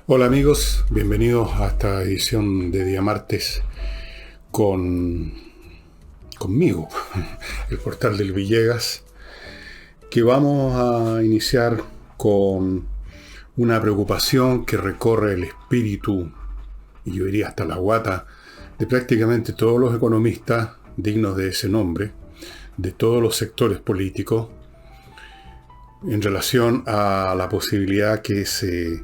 Hola amigos, bienvenidos a esta edición de Día Martes conmigo, el portal del Villegas, que vamos a iniciar con una preocupación que recorre el espíritu, y yo diría hasta la guata, de prácticamente todos los economistas dignos de ese nombre, de todos los sectores políticos, en relación a la posibilidad que se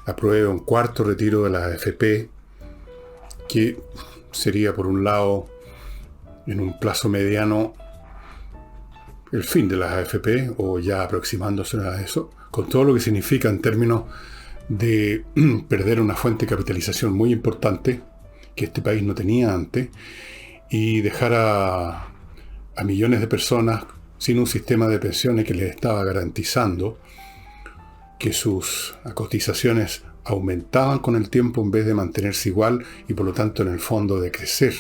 apruebe un cuarto retiro de la AFP, que sería, por un lado, en un plazo mediano, el fin de las AFP, o ya aproximándose a eso, con todo lo que significa en términos de perder una fuente de capitalización muy importante, que este país no tenía antes, y dejar a millones de personas sin un sistema de pensiones que les estaba garantizando que sus cotizaciones aumentaban con el tiempo en vez de mantenerse igual y por lo tanto en el fondo de crecer.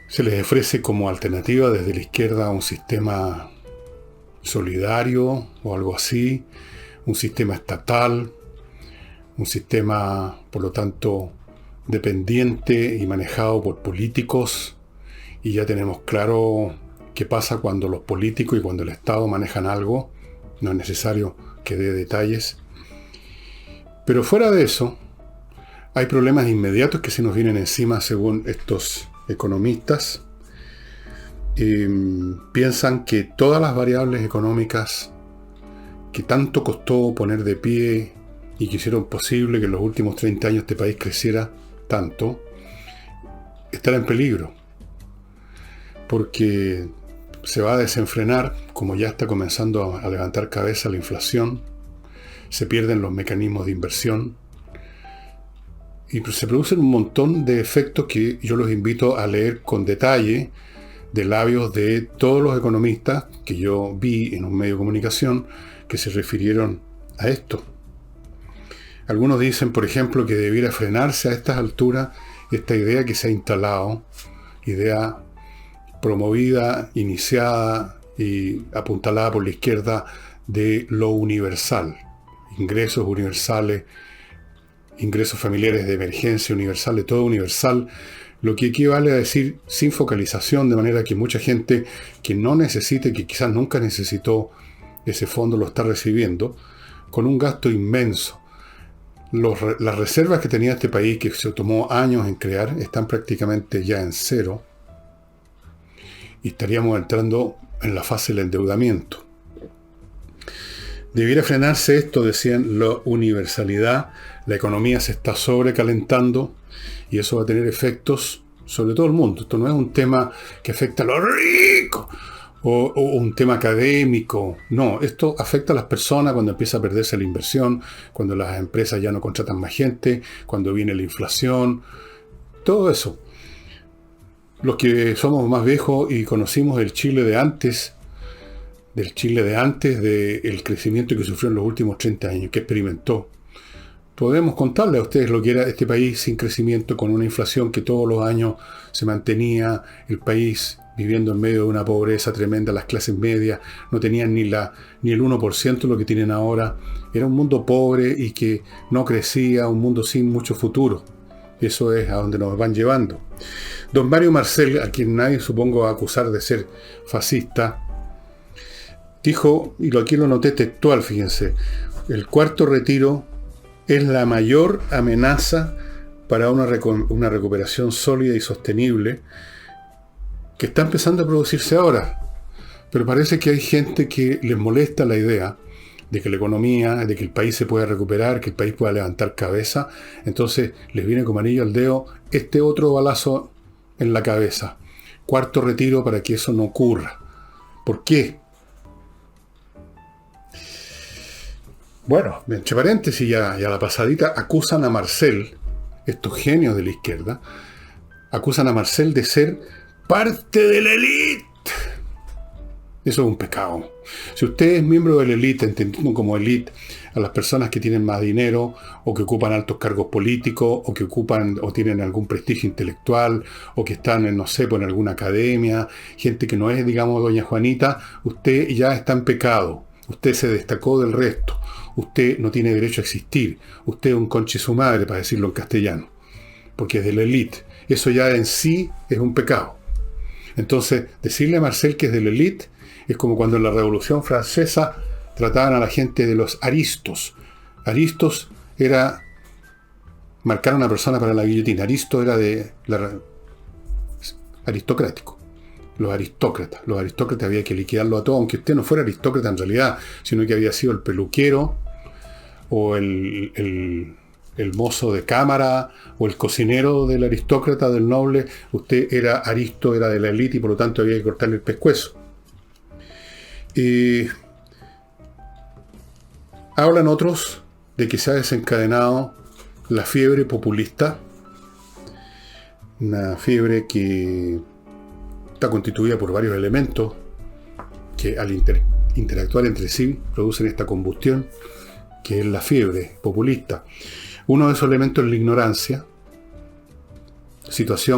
Se les ofrece como alternativa desde la izquierda un sistema solidario o algo así, un sistema estatal, un sistema por lo tanto dependiente y manejado por políticos, y ya tenemos claro qué pasa cuando los políticos y cuando el Estado manejan algo. No es necesario que dé detalles. Pero fuera de eso, hay problemas inmediatos que se nos vienen encima según estos economistas. Piensan que todas las variables económicas que tanto costó poner de pie y que hicieron posible que en los últimos 30 años este país creciera tanto, están en peligro. Porque se va a desenfrenar, como ya está comenzando a levantar cabeza la inflación, se pierden los mecanismos de inversión y se producen un montón de efectos que yo los invito a leer con detalle de labios de todos los economistas que yo vi en un medio de comunicación que se refirieron a esto. Algunos dicen, por ejemplo, que debiera frenarse a estas alturas esta idea que se ha instalado, idea promovida, iniciada y apuntalada por la izquierda, de lo universal. Ingresos universales, ingresos familiares de emergencia universales, todo universal, lo que equivale a decir sin focalización, de manera que mucha gente que no necesite, que quizás nunca necesitó ese fondo, lo está recibiendo, con un gasto inmenso. Las reservas que tenía este país, que se tomó años en crear, están prácticamente ya en cero, y estaríamos entrando en la fase del endeudamiento. Debiera frenarse esto, decían, la universalidad. La economía se está sobrecalentando y eso va a tener efectos sobre todo el mundo. Esto no es un tema que afecta a los ricos o un tema académico. No, esto afecta a las personas cuando empieza a perderse la inversión, cuando las empresas ya no contratan más gente, cuando viene la inflación, todo eso. Los que somos más viejos y conocimos el Chile de antes, del crecimiento que sufrió en los últimos 30 años, que experimentó, podemos contarle a ustedes lo que era este país sin crecimiento, con una inflación que todos los años se mantenía, el país viviendo en medio de una pobreza tremenda, las clases medias no tenían ni el 1% de lo que tienen ahora. Era un mundo pobre y que no crecía, un mundo sin mucho futuro. Eso es a donde nos van llevando. Don Mario Marcel, a quien nadie supongo va a acusar de ser fascista, dijo, y aquí lo noté textual, fíjense, el cuarto retiro es la mayor amenaza para una recuperación sólida y sostenible que está empezando a producirse ahora. Pero parece que hay gente que les molesta la idea de que la economía, de que el país se pueda recuperar, que el país pueda levantar cabeza. Entonces les viene como anillo al dedo este otro balazo en la cabeza. Cuarto retiro para que eso no ocurra. ¿Por qué? Bueno, entre paréntesis, ya la pasadita, acusan a Marcel, estos genios de la izquierda, acusan a Marcel de ser parte de la élite. Eso es un pecado. Si usted es miembro de la élite, entendiendo como élite a las personas que tienen más dinero, o que ocupan altos cargos políticos, o que ocupan o tienen algún prestigio intelectual, o que están en, no sé, en alguna academia, gente que no es, digamos, doña Juanita, usted ya está en pecado. Usted se destacó del resto. Usted no tiene derecho a existir. Usted es un conche su madre, para decirlo en castellano. Porque es de la élite. Eso ya en sí es un pecado. Entonces, decirle a Marcel que es de la élite es como cuando en la Revolución Francesa trataban a la gente de los aristos. Aristos era marcar a una persona para la guillotina. Aristo era aristocrático. Los aristócratas había que liquidarlo a todos, aunque usted no fuera aristócrata en realidad, sino que había sido el peluquero, o el mozo de cámara, o el cocinero del aristócrata, del noble. Usted era aristo, era de la élite, y por lo tanto había que cortarle el pescuezo. Hablan otros de que se ha desencadenado la fiebre populista, una fiebre que está constituida por varios elementos que al interactuar entre sí producen esta combustión, que es la fiebre populista. Uno de esos elementos es la ignorancia,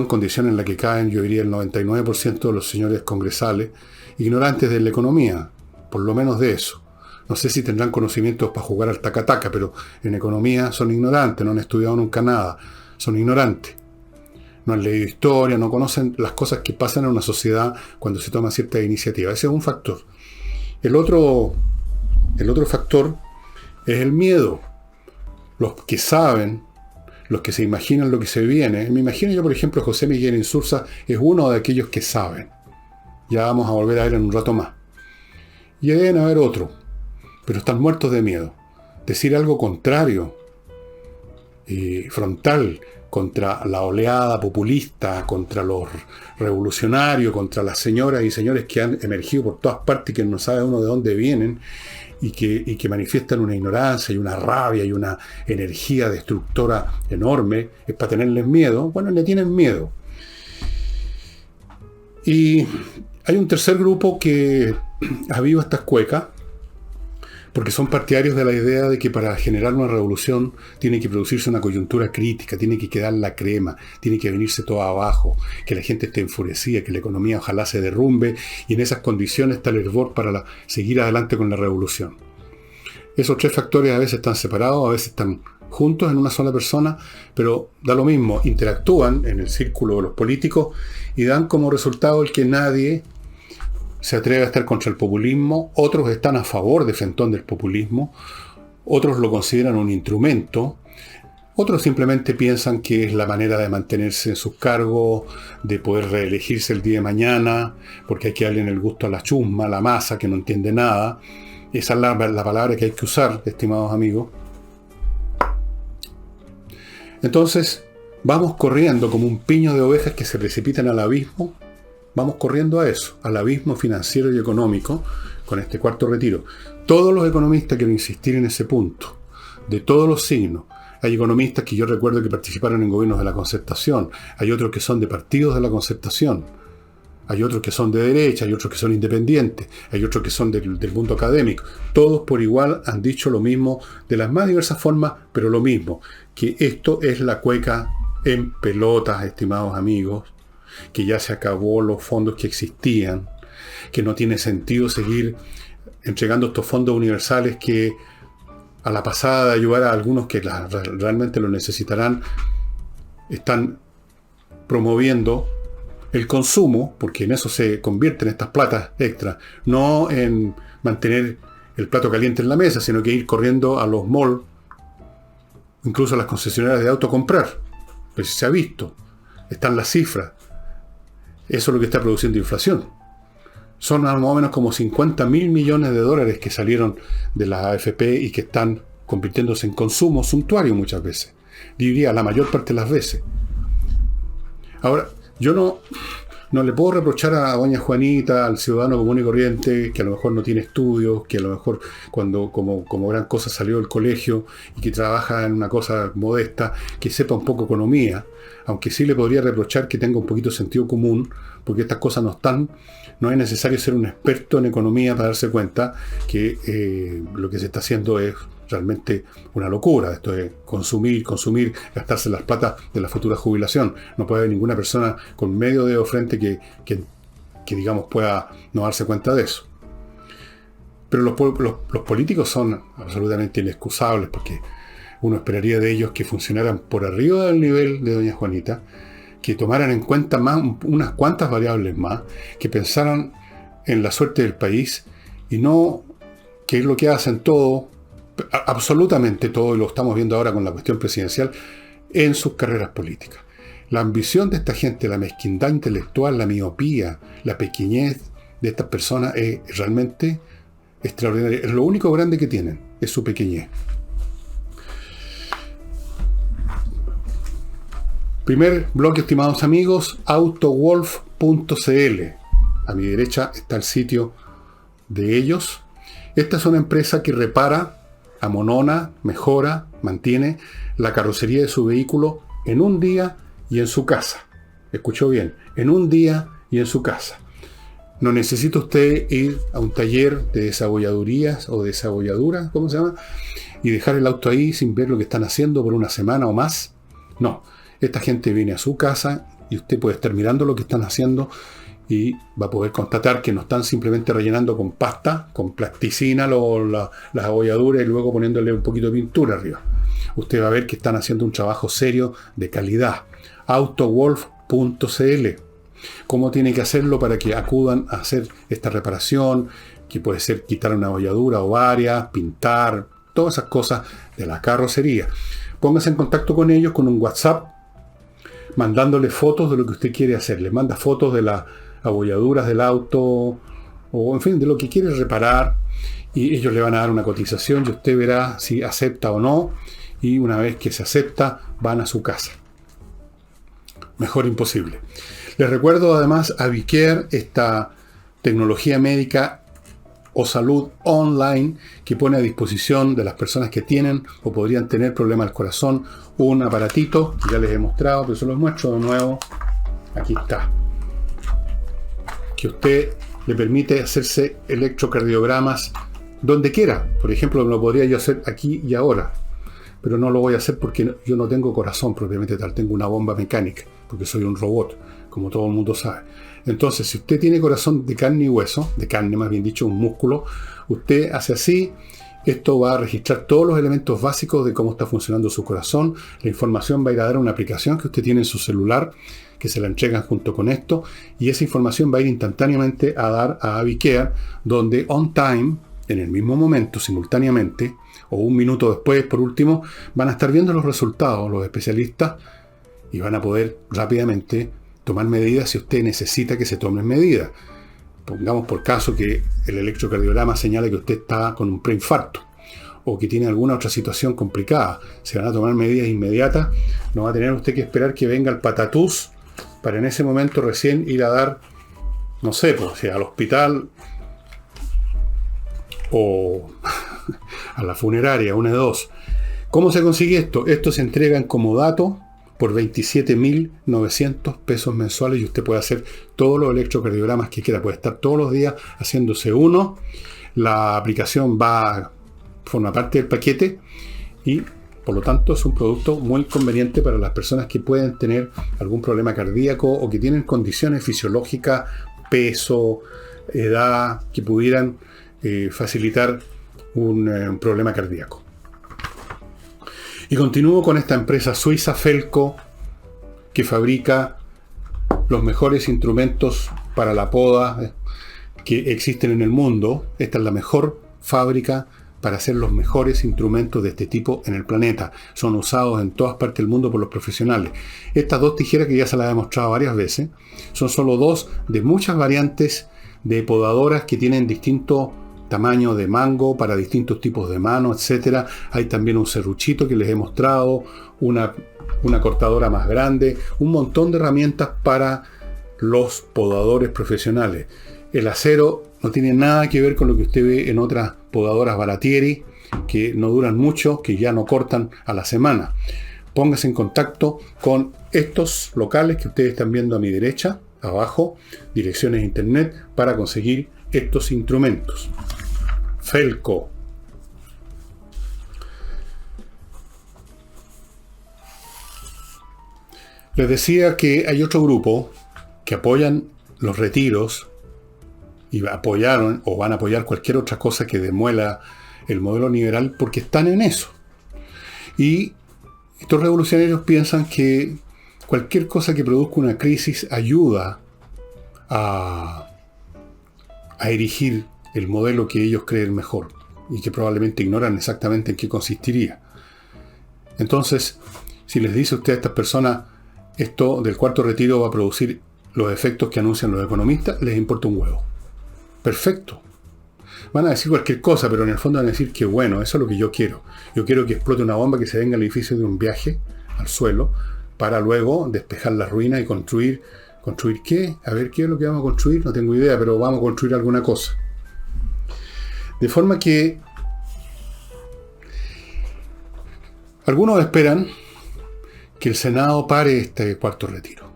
condición en la que caen, yo diría, el 99% de los señores congresales, ignorantes de la economía, por lo menos de eso. No sé si tendrán conocimientos para jugar al taca-taca, pero en economía son ignorantes, no han estudiado nunca nada, son ignorantes. No han leído historia, no conocen las cosas que pasan en una sociedad cuando se toma cierta iniciativa. Ese es un factor. El otro factor es el miedo. Los que saben, los que se imaginan lo que se viene. Me imagino yo, por ejemplo, José Miguel Insulza es uno de aquellos que saben. Ya vamos a volver a ver en un rato más. Y deben haber otros, pero están muertos de miedo. Decir algo contrario, frontal, contra la oleada populista, contra los revolucionarios, contra las señoras y señores que han emergido por todas partes y que no sabe uno de dónde vienen y que manifiestan una ignorancia y una rabia y una energía destructora enorme, es para tenerles miedo. Bueno, le tienen miedo. Y hay un tercer grupo que aviva estas cuecas, porque son partidarios de la idea de que para generar una revolución tiene que producirse una coyuntura crítica, tiene que quedar la crema, tiene que venirse todo abajo, que la gente esté enfurecida, que la economía ojalá se derrumbe, y en esas condiciones está el hervor para seguir adelante con la revolución. Esos tres factores a veces están separados, a veces están juntos en una sola persona, pero da lo mismo, interactúan en el círculo de los políticos y dan como resultado el que nadie se atreve a estar contra el populismo. Otros están a favor de frentón del populismo, otros lo consideran un instrumento, otros simplemente piensan que es la manera de mantenerse en sus cargos, de poder reelegirse el día de mañana, porque hay que darle en el gusto a la chusma, a la masa, que no entiende nada. Esa es la palabra que hay que usar, estimados amigos. Entonces, vamos corriendo como un piño de ovejas que se precipitan al abismo. Vamos corriendo a eso, al abismo financiero y económico, con este cuarto retiro. Todos los economistas, quiero insistir en ese punto, de todos los signos. Hay economistas que yo recuerdo que participaron en gobiernos de la Concertación, hay otros que son de partidos de la Concertación, hay otros que son de derecha, hay otros que son independientes, hay otros que son del mundo académico. Todos por igual han dicho lo mismo, de las más diversas formas, pero lo mismo, que esto es la cueca en pelotas, estimados amigos, que ya se acabó los fondos que existían, que no tiene sentido seguir entregando estos fondos universales que a la pasada de ayudar a algunos que realmente lo necesitarán, están promoviendo el consumo, porque en eso se convierten estas platas extras, no en mantener el plato caliente en la mesa, sino que ir corriendo a los malls, incluso a las concesionarias de auto a comprar. Pues se ha visto, están las cifras. Eso es lo que está produciendo inflación. Son más o menos como 50.000 millones de dólares que salieron de la AFP y que están convirtiéndose en consumo suntuario muchas veces. Diría la mayor parte de las veces. Ahora, yo no le puedo reprochar a doña Juanita, al ciudadano común y corriente, que a lo mejor no tiene estudios, que a lo mejor cuando como gran cosa salió del colegio y que trabaja en una cosa modesta, que sepa un poco economía, aunque sí le podría reprochar que tenga un poquito de sentido común, porque estas cosas no es necesario ser un experto en economía para darse cuenta que lo que se está haciendo es realmente una locura. Esto es consumir, gastarse las platas de la futura jubilación. No puede haber ninguna persona con medio dedo frente que digamos pueda no darse cuenta de eso. Pero los políticos son absolutamente inexcusables, porque uno esperaría de ellos que funcionaran por arriba del nivel de doña Juanita, que tomaran en cuenta más, unas cuantas variables más, que pensaran en la suerte del país y no que es lo que hacen todo, absolutamente todo, y lo estamos viendo ahora con la cuestión presidencial, en sus carreras políticas. La ambición de esta gente, la mezquindad intelectual, la miopía, la pequeñez de estas personas es realmente extraordinaria. Es lo único grande que tienen, es su pequeñez. Primer bloque, estimados amigos, autowolf.cl. A mi derecha está el sitio de ellos. Esta es una empresa que repara, amonona, mejora, mantiene la carrocería de su vehículo en un día y en su casa. Escuchó bien, en un día y en su casa. No necesita usted ir a un taller de desabolladurías o desabolladura, ¿cómo se llama? Y dejar el auto ahí sin ver lo que están haciendo por una semana o más. No, esta gente viene a su casa y usted puede estar mirando lo que están haciendo y va a poder constatar que no están simplemente rellenando con pasta, con plasticina las abolladuras y luego poniéndole un poquito de pintura arriba. Usted va a ver que están haciendo un trabajo serio de calidad. Autowolf.cl. ¿Cómo tiene que hacerlo para que acudan a hacer esta reparación? Que puede ser quitar una abolladura o varias, pintar, todas esas cosas de la carrocería. Póngase en contacto con ellos con un WhatsApp, mandándole fotos de lo que usted quiere hacer. Le manda fotos de las abolladuras del auto, o en fin, de lo que quiere reparar, y ellos le van a dar una cotización y usted verá si acepta o no, y una vez que se acepta, van a su casa. Mejor imposible. Les recuerdo además a Vicare, esta tecnología médica o salud online que pone a disposición de las personas que tienen o podrían tener problemas del corazón un aparatito, ya les he mostrado, pero se los muestro de nuevo. Aquí está. Que usted le permite hacerse electrocardiogramas donde quiera. Por ejemplo, lo podría yo hacer aquí y ahora, pero no lo voy a hacer porque yo no tengo corazón propiamente tal, tengo una bomba mecánica, porque soy un robot, como todo el mundo sabe. Entonces, si usted tiene corazón de carne y hueso, de carne más bien dicho, un músculo, usted hace así, esto va a registrar todos los elementos básicos de cómo está funcionando su corazón, la información va a ir a dar a una aplicación que usted tiene en su celular, que se la entregan junto con esto, y esa información va a ir instantáneamente a dar a AviCare, donde on time, en el mismo momento, simultáneamente, o un minuto después, por último, van a estar viendo los resultados, los especialistas, y van a poder rápidamente tomar medidas si usted necesita que se tomen medidas. Pongamos por caso que el electrocardiograma señala que usted está con un preinfarto o que tiene alguna otra situación complicada. Se van a tomar medidas inmediatas. No va a tener usted que esperar que venga el patatús para en ese momento recién ir a dar, no sé, pues, si al hospital o a la funeraria, una de dos. ¿Cómo se consigue esto? Esto se entrega en comodato por 27.900 pesos mensuales y usted puede hacer todos los electrocardiogramas que quiera. Puede estar todos los días haciéndose uno. La aplicación forma parte del paquete y por lo tanto es un producto muy conveniente para las personas que pueden tener algún problema cardíaco o que tienen condiciones fisiológicas, peso, edad, que pudieran facilitar un problema cardíaco. Y continúo con esta empresa suiza Felco, que fabrica los mejores instrumentos para la poda que existen en el mundo. Esta es la mejor fábrica para hacer los mejores instrumentos de este tipo en el planeta. Son usados en todas partes del mundo por los profesionales. Estas dos tijeras, que ya se las he mostrado varias veces, son solo dos de muchas variantes de podadoras que tienen distintos tamaño de mango para distintos tipos de manos, etcétera. Hay también un serruchito que les he mostrado, una cortadora más grande, un montón de herramientas para los podadores profesionales. El acero no tiene nada que ver con lo que usted ve en otras podadoras Baratieri, que no duran mucho, que ya no cortan a la semana. Póngase en contacto con estos locales que ustedes están viendo a mi derecha, abajo, direcciones de internet, para conseguir estos instrumentos. Felco. Les decía que hay otro grupo que apoyan los retiros y apoyaron o van a apoyar cualquier otra cosa que demuela el modelo liberal porque están en eso. Y estos revolucionarios piensan que cualquier cosa que produzca una crisis ayuda a erigir el modelo que ellos creen mejor y que probablemente ignoran exactamente en qué consistiría. Entonces, si les dice usted a estas personas esto del cuarto retiro va a producir los efectos que anuncian los economistas, les importa un huevo. Perfecto. Van a decir cualquier cosa, pero en el fondo van a decir que bueno, eso es lo que yo quiero. Yo quiero que explote una bomba que se venga al edificio de un viaje al suelo para luego despejar las ruinas y construir. ¿Construir qué? A ver, ¿qué es lo que vamos a construir? No tengo idea, pero vamos a construir alguna cosa. De forma que algunos esperan que el Senado pare este cuarto retiro.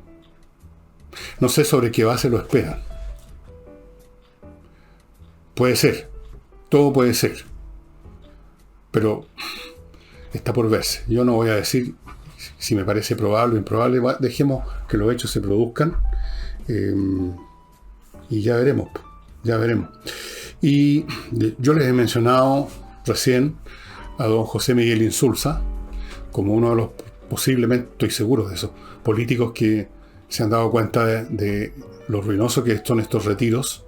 No sé sobre qué base lo esperan. Puede ser. Todo puede ser. Pero está por verse. Yo no voy a decir si me parece probable o improbable. Dejemos que los hechos se produzcan. Y ya veremos. Ya veremos. Y yo les he mencionado recién a don José Miguel Insulza como uno de los, posiblemente, estoy seguro de eso, políticos que se han dado cuenta de lo ruinoso que son estos retiros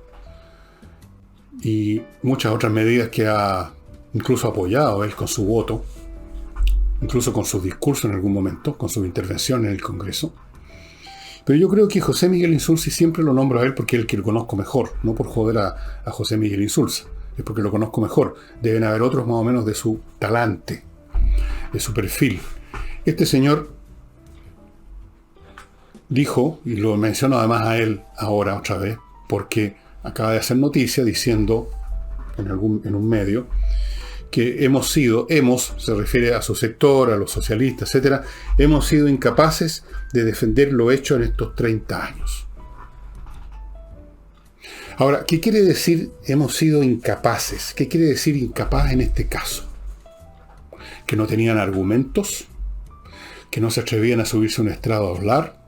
y muchas otras medidas que ha incluso apoyado él con su voto, incluso con sus discursos en algún momento, con sus intervenciones en el Congreso. Pero yo creo que José Miguel Insulza, siempre lo nombro a él porque es el que lo conozco mejor, no por joder a José Miguel Insulza, es porque lo conozco mejor. Deben haber otros más o menos de su talante, de su perfil. Este señor dijo, y lo menciono además a él ahora otra vez, porque acaba de hacer noticia diciendo en un medio que se refiere a su sector, a los socialistas, etcétera, hemos sido incapaces de defender lo hecho en estos 30 años. Ahora, ¿qué quiere decir hemos sido incapaces? ¿Qué quiere decir incapaz en este caso? ¿Que no tenían argumentos? ¿Que no se atrevían a subirse a un estrado a hablar?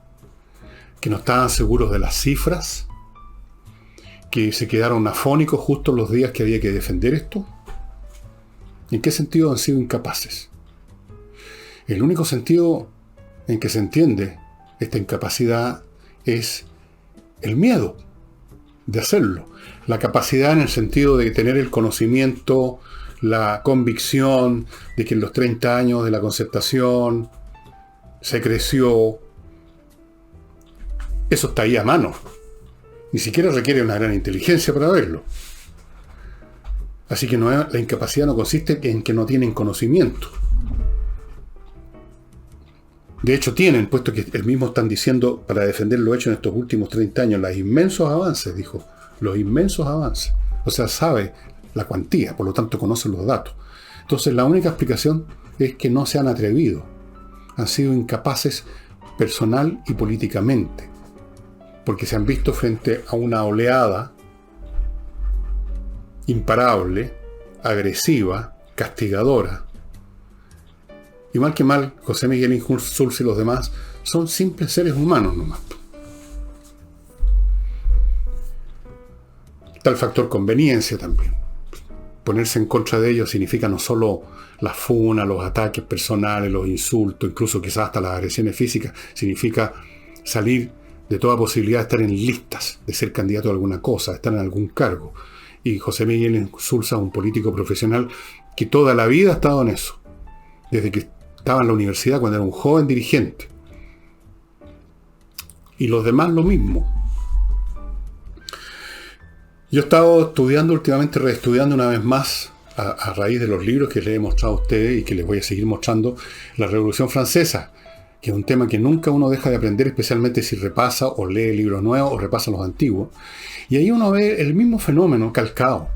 ¿Que no estaban seguros de las cifras? ¿Que se quedaron afónicos justo los días que había que defender esto? ¿En qué sentido han sido incapaces? El único sentido en que se entiende esta incapacidad es el miedo de hacerlo. La capacidad en el sentido de tener el conocimiento, la convicción de que en los 30 años de la concertación se creció. Eso está ahí a mano. Ni siquiera requiere una gran inteligencia para verlo. Así que la incapacidad no consiste en que no tienen conocimiento. De hecho tienen, puesto que el mismo están diciendo para defender lo hecho en estos últimos 30 años, los inmensos avances, dijo, los inmensos avances. O sea, sabe la cuantía, por lo tanto conoce los datos. Entonces la única explicación es que no se han atrevido. Han sido incapaces personal y políticamente. Porque se han visto frente a una oleada imparable, agresiva, castigadora. Y mal que mal, José Miguel Insulza y los demás son simples seres humanos nomás. Está el factor conveniencia también. Ponerse en contra de ellos significa no solo las funas, los ataques personales, los insultos, incluso quizás hasta las agresiones físicas. Significa salir de toda posibilidad de estar en listas, de ser candidato a alguna cosa, de estar en algún cargo. Y José Miguel Insulza, un político profesional que toda la vida ha estado en eso. Desde que estaba en la universidad, cuando era un joven dirigente. Y los demás lo mismo. Yo he estado estudiando últimamente, reestudiando una vez más, a raíz de los libros que les he mostrado a ustedes y que les voy a seguir mostrando, la Revolución Francesa, que es un tema que nunca uno deja de aprender, especialmente si repasa o lee libros nuevos o repasa los antiguos. Y ahí uno ve el mismo fenómeno calcado.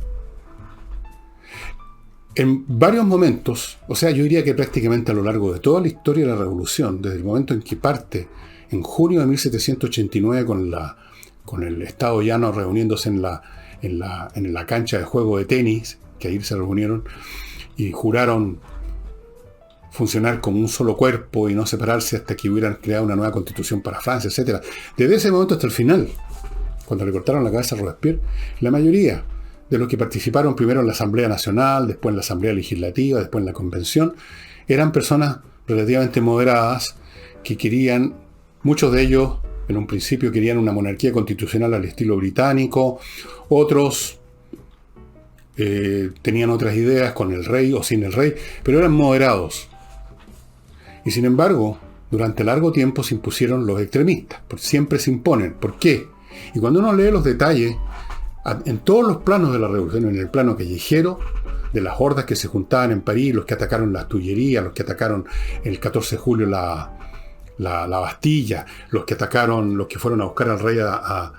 En varios momentos, o sea, yo diría que prácticamente a lo largo de toda la historia de la Revolución, desde el momento en que parte, en junio de 1789, con el Estado Llano reuniéndose en la cancha de juego de tenis, que ahí se reunieron y juraron funcionar como un solo cuerpo y no separarse hasta que hubieran creado una nueva constitución para Francia, etc. Desde ese momento hasta el final, cuando le cortaron la cabeza a Robespierre, la mayoría de los que participaron primero en la Asamblea Nacional, después en la Asamblea Legislativa, después en la Convención, eran personas relativamente moderadas que querían, muchos de ellos en un principio querían una monarquía constitucional al estilo británico, otros tenían otras ideas con el rey o sin el rey, pero eran moderados. Y sin embargo, durante largo tiempo se impusieron los extremistas, porque siempre se imponen. ¿Por qué? Y cuando uno lee los detalles, en todos los planos de la revolución, en el plano callejero, de las hordas que se juntaban en París, los que atacaron las Tullerías, los que atacaron el 14 de julio la Bastilla, los que atacaron, los que fueron a buscar al rey a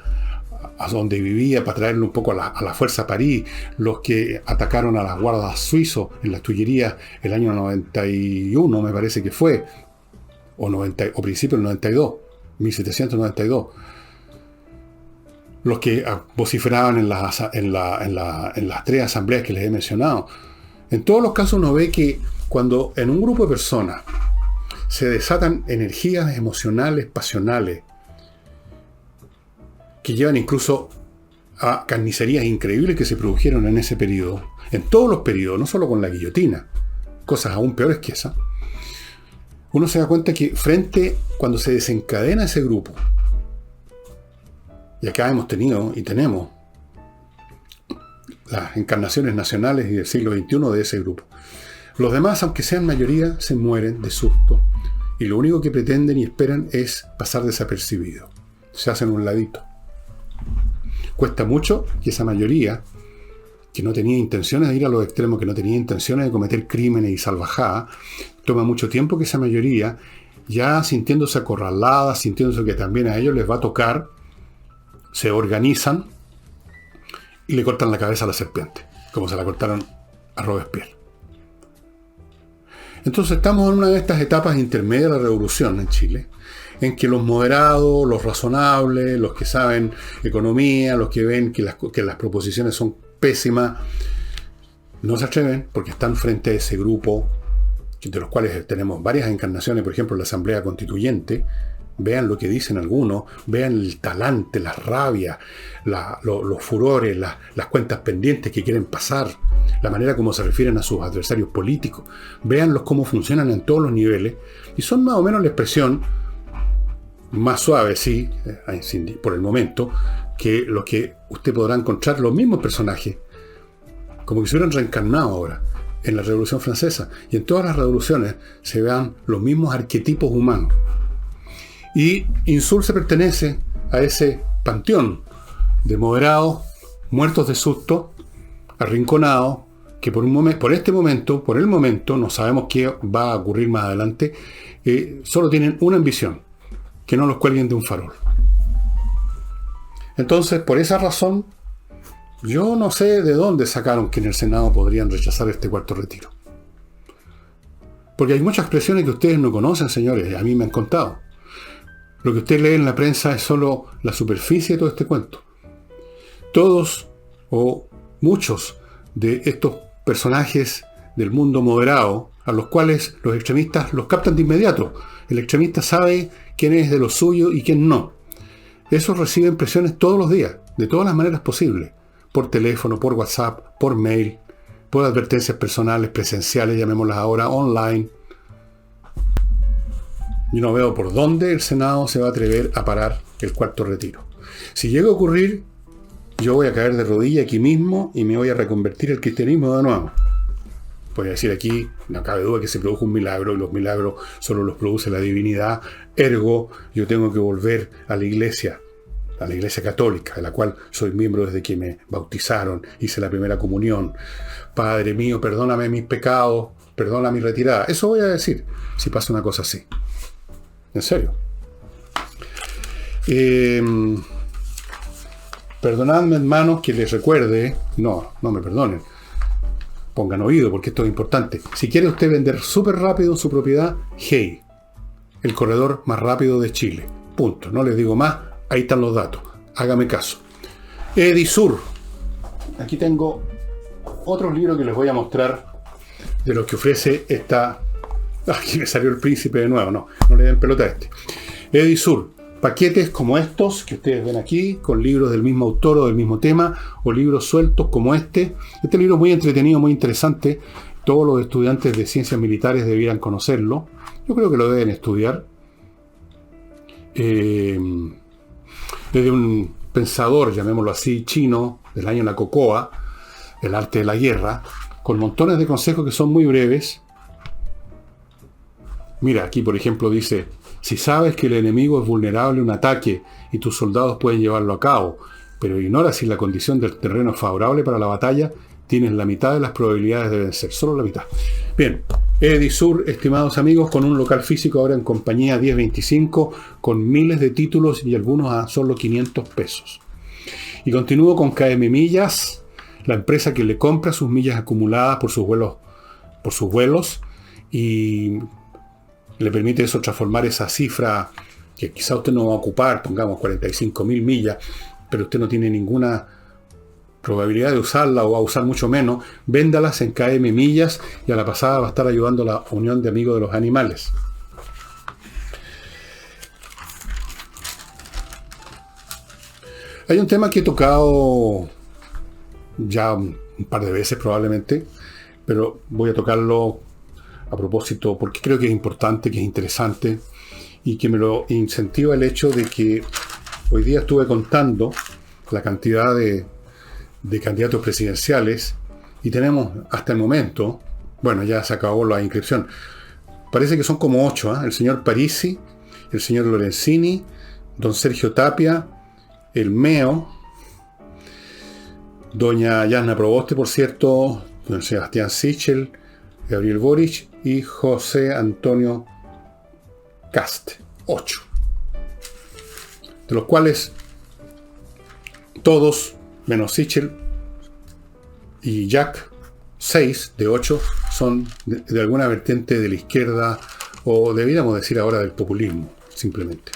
donde vivía para traerlo un poco a la fuerza a París, los que atacaron a las guardas suizos en las Tullerías el año 91, me parece que fue, o principio del 92, 1792. Los que vociferaban en las tres asambleas que les he mencionado. En todos los casos uno ve que cuando en un grupo de personas se desatan energías emocionales, pasionales, que llevan incluso a carnicerías increíbles que se produjeron en ese periodo, en todos los periodos, no solo con la guillotina, cosas aún peores que esa, uno se da cuenta que cuando se desencadena ese grupo, y acá hemos tenido y tenemos las encarnaciones nacionales y del siglo XXI de ese grupo. Los demás, aunque sean mayoría, se mueren de susto. Y lo único que pretenden y esperan es pasar desapercibidos. Se hacen un ladito. Cuesta mucho que esa mayoría, que no tenía intenciones de ir a los extremos, que no tenía intenciones de cometer crímenes y salvajadas, toma mucho tiempo que esa mayoría, ya sintiéndose acorralada, sintiéndose que también a ellos les va a tocar, se organizan y le cortan la cabeza a la serpiente, como se la cortaron a Robespierre. Entonces estamos en una de estas etapas intermedias de la revolución en Chile, en que los moderados, los razonables, los que saben economía, los que ven que las proposiciones son pésimas, no se atreven porque están frente a ese grupo, de los cuales tenemos varias encarnaciones, por ejemplo la Asamblea Constituyente. Vean lo que dicen algunos, vean el talante, la rabia, los furores, las cuentas pendientes que quieren pasar, la manera como se refieren a sus adversarios políticos. Véanlos cómo funcionan en todos los niveles, y son más o menos la expresión más suave, sí, por el momento, que los que usted podrá encontrar los mismos personajes, como que se hubieran reencarnado ahora, en la Revolución Francesa. Y en todas las revoluciones se vean los mismos arquetipos humanos. Y Insul se pertenece a ese panteón de moderados, muertos de susto, arrinconados, que por el momento, no sabemos qué va a ocurrir más adelante, solo tienen una ambición, que no los cuelguen de un farol. Entonces, por esa razón, yo no sé de dónde sacaron que en el Senado podrían rechazar este cuarto retiro. Porque hay muchas expresiones que ustedes no conocen, señores, y a mí me han contado. Lo que usted lee en la prensa es solo la superficie de todo este cuento. Todos o muchos de estos personajes del mundo moderado, a los cuales los extremistas los captan de inmediato. El extremista sabe quién es de lo suyo y quién no. Esos reciben presiones todos los días, de todas las maneras posibles. Por teléfono, por WhatsApp, por mail, por advertencias personales, presenciales, llamémoslas ahora, online. Yo no veo por dónde el Senado se va a atrever a parar el cuarto retiro. Si llega a ocurrir, yo voy a caer de rodillas aquí mismo y me voy a reconvertir al cristianismo de nuevo. Voy a decir aquí, no cabe duda que se produjo un milagro, y los milagros solo los produce la divinidad. Ergo, yo tengo que volver a la iglesia católica, de la cual soy miembro desde que me bautizaron, hice la primera comunión. Padre mío, perdóname mis pecados, perdona mi retirada. Eso voy a decir, si pasa una cosa así. En serio. Perdonadme, hermanos, que les recuerde. No me perdonen. Pongan oído, porque esto es importante. Si quiere usted vender súper rápido su propiedad, Hey, el corredor más rápido de Chile. Punto. No les digo más. Ahí están los datos. Hágame caso. Edisur. Aquí tengo otros libros que les voy a mostrar de los que ofrece esta... Aquí me salió el príncipe de nuevo. No le den pelota a este. Edisur. paquetes como estos que ustedes ven aquí, con libros del mismo autor o del mismo tema, o libros sueltos como este. Este libro es muy entretenido, muy interesante. Todos los estudiantes de ciencias militares debieran conocerlo. Yo creo que lo deben estudiar. Desde un pensador, llamémoslo así, chino, del año Nakokoa, El arte de la guerra, con montones de consejos que son muy breves. Mira, aquí por ejemplo dice: si sabes que el enemigo es vulnerable a un ataque y tus soldados pueden llevarlo a cabo, pero ignoras si la condición del terreno es favorable para la batalla, tienes la mitad de las probabilidades de vencer, solo la mitad. Bien, Edisur, estimados amigos, con un local físico ahora en compañía 1025, con miles de títulos y algunos a solo 500 pesos. Y continúo con KM Millas, la empresa que le compra sus millas acumuladas por sus vuelos y le permite eso transformar esa cifra que quizá usted no va a ocupar, pongamos 45.000 millas, pero usted no tiene ninguna probabilidad de usarla o va a usar mucho menos. Véndalas en KM Millas y a la pasada va a estar ayudando a la Unión de Amigos de los Animales. Hay un tema que he tocado ya un par de veces probablemente, pero voy a tocarlo a propósito porque creo que es importante, que es interesante y que me lo incentiva el hecho de que hoy día estuve contando la cantidad de candidatos presidenciales y tenemos hasta el momento, bueno, ya se acabó la inscripción, parece que son como 8, ¿eh? El señor Parisi, el señor Lorenzini, don Sergio Tapia, el Meo, doña Yasna Proboste, por cierto, don Sebastián Sichel, Gabriel Boric y José Antonio Cast. 8. De los cuales todos, menos Sichel y Jack, 6 de 8 son de alguna vertiente de la izquierda, o deberíamos decir ahora del populismo, simplemente.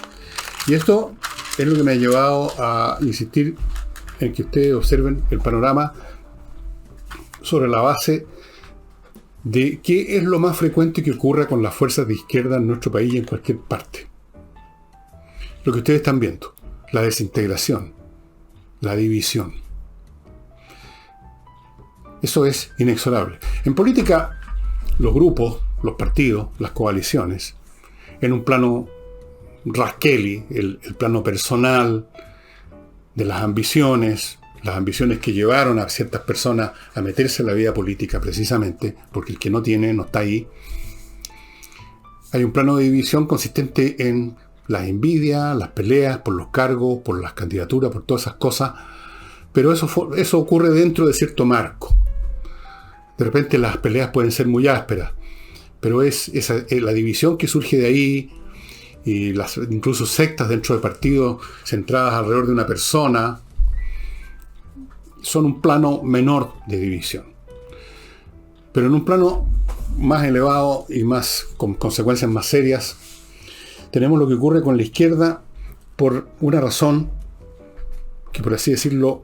Y esto es lo que me ha llevado a insistir en que ustedes observen el panorama sobre la base de qué es lo más frecuente que ocurra con las fuerzas de izquierda en nuestro país y en cualquier parte. Lo que ustedes están viendo, la desintegración, la división. Eso es inexorable. En política, los grupos, los partidos, las coaliciones, en un plano Raskeli, el plano personal de las ambiciones que llevaron a ciertas personas a meterse en la vida política precisamente, porque el que no tiene no está ahí. Hay un plano de división consistente en las envidias, las peleas por los cargos, por las candidaturas, por todas esas cosas, pero eso ocurre dentro de cierto marco. De repente las peleas pueden ser muy ásperas, pero es la división que surge de ahí, y incluso sectas dentro de partidos centradas alrededor de una persona, son un plano menor de división. Pero en un plano más elevado y con consecuencias más serias, tenemos lo que ocurre con la izquierda por una razón que, por así decirlo,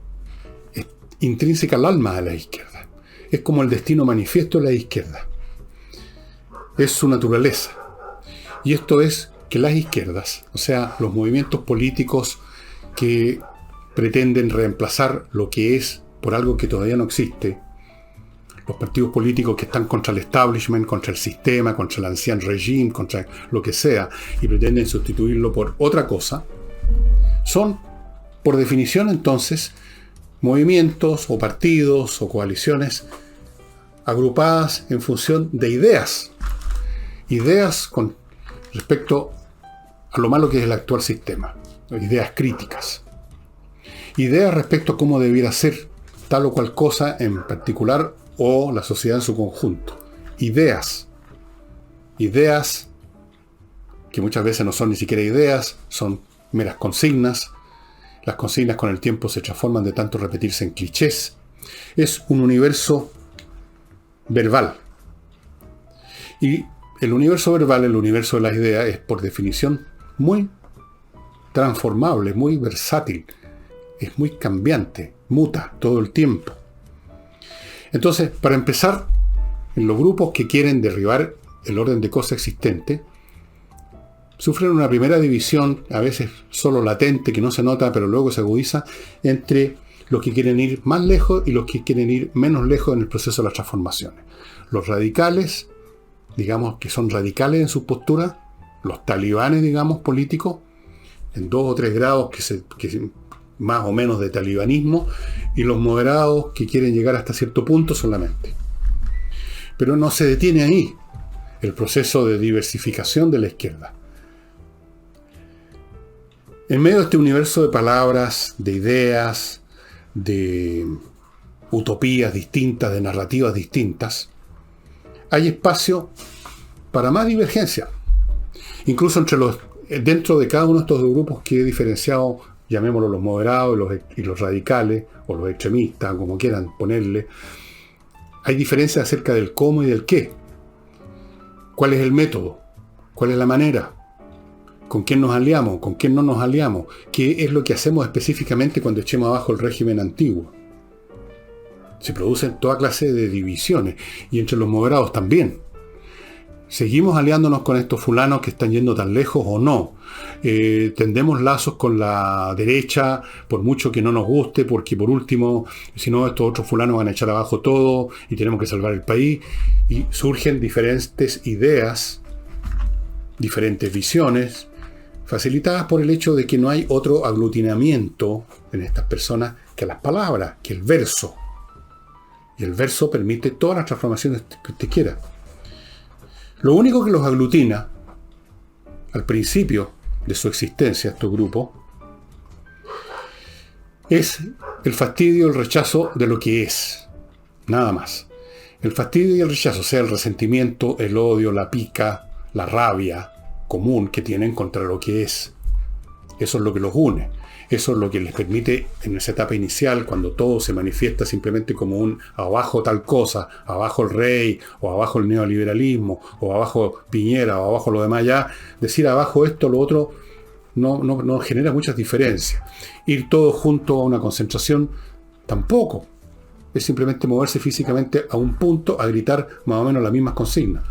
es intrínseca al alma de la izquierda. Es como el destino manifiesto de la izquierda. Es su naturaleza. Y esto es que las izquierdas, o sea, los movimientos políticos que pretenden reemplazar lo que es por algo que todavía no existe, los partidos políticos que están contra el establishment, contra el sistema, contra el ancien régime, contra lo que sea, y pretenden sustituirlo por otra cosa, son, por definición entonces, movimientos o partidos o coaliciones agrupadas en función de ideas con respecto a lo malo que es el actual sistema, ideas críticas, ideas respecto a cómo debiera ser tal o cual cosa en particular o la sociedad en su conjunto, ideas que muchas veces no son ni siquiera ideas, son meras consignas. Las consignas con el tiempo se transforman de tanto repetirse en clichés. Es un universo verbal. Y el universo verbal, el universo de las ideas, es por definición muy transformable, muy versátil, es muy cambiante, muta todo el tiempo. Entonces, para empezar, en los grupos que quieren derribar el orden de cosas existente, sufren una primera división, a veces solo latente, que no se nota, pero luego se agudiza, entre los que quieren ir más lejos y los que quieren ir menos lejos en el proceso de las transformaciones. Los radicales, digamos que son radicales en sus posturas, los talibanes, digamos, políticos, en 2 o 3 grados que más o menos de talibanismo, y los moderados que quieren llegar hasta cierto punto solamente. Pero no se detiene ahí el proceso de diversificación de la izquierda. En medio de este universo de palabras, de ideas, de utopías distintas, de narrativas distintas, hay espacio para más divergencia. Incluso dentro de cada uno de estos grupos que he diferenciado, llamémoslo los moderados y los radicales, o los extremistas, como quieran ponerle, hay diferencias acerca del cómo y del qué. ¿Cuál es el método? ¿Cuál es la manera? ¿Con quién nos aliamos? ¿Con quién no nos aliamos? ¿Qué es lo que hacemos específicamente cuando echemos abajo el régimen antiguo? Se producen toda clase de divisiones, y entre los moderados también. ¿Seguimos aliándonos con estos fulanos que están yendo tan lejos o no? ¿Tendemos lazos con la derecha, por mucho que no nos guste, porque por último, si no, estos otros fulanos van a echar abajo todo y tenemos que salvar el país? Y surgen diferentes ideas, diferentes visiones, facilitadas por el hecho de que no hay otro aglutinamiento en estas personas que las palabras, que el verso. Y el verso permite todas las transformaciones que usted quiera. Lo único que los aglutina, al principio de su existencia, estos grupos, es el fastidio y el rechazo de lo que es. Nada más. El fastidio y el rechazo, sea el resentimiento, el odio, la pica, la rabia común que tienen contra lo que es. Eso es lo que los une. Eso es lo que les permite, en esa etapa inicial, cuando todo se manifiesta simplemente como un abajo tal cosa, abajo el rey, o abajo el neoliberalismo, o abajo Piñera, o abajo lo demás ya, decir abajo esto, lo otro, no genera muchas diferencias. Ir todos juntos a una concentración, tampoco. Es simplemente moverse físicamente a un punto, a gritar más o menos las mismas consignas.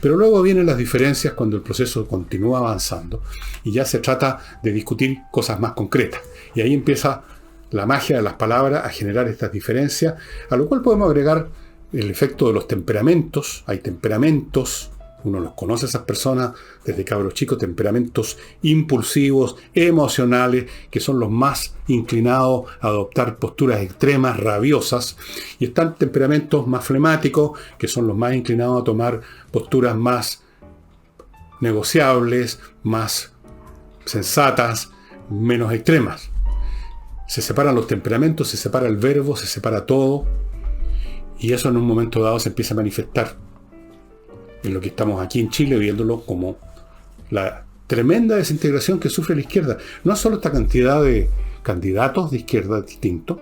Pero luego vienen las diferencias cuando el proceso continúa avanzando y ya se trata de discutir cosas más concretas. Y ahí empieza la magia de las palabras a generar estas diferencias, a lo cual podemos agregar el efecto de los temperamentos. Hay temperamentos, uno los conoce a esas personas desde cabros chicos, temperamentos impulsivos, emocionales, que son los más inclinados a adoptar posturas extremas, rabiosas, y están temperamentos más flemáticos, que son los más inclinados a tomar posturas más negociables, más sensatas, menos extremas. Se separan los temperamentos, se separa el verbo, se separa todo, y eso en un momento dado se empieza a manifestar en lo que estamos aquí en Chile viéndolo como la tremenda desintegración que sufre la izquierda. No solo esta cantidad de candidatos de izquierda distintos,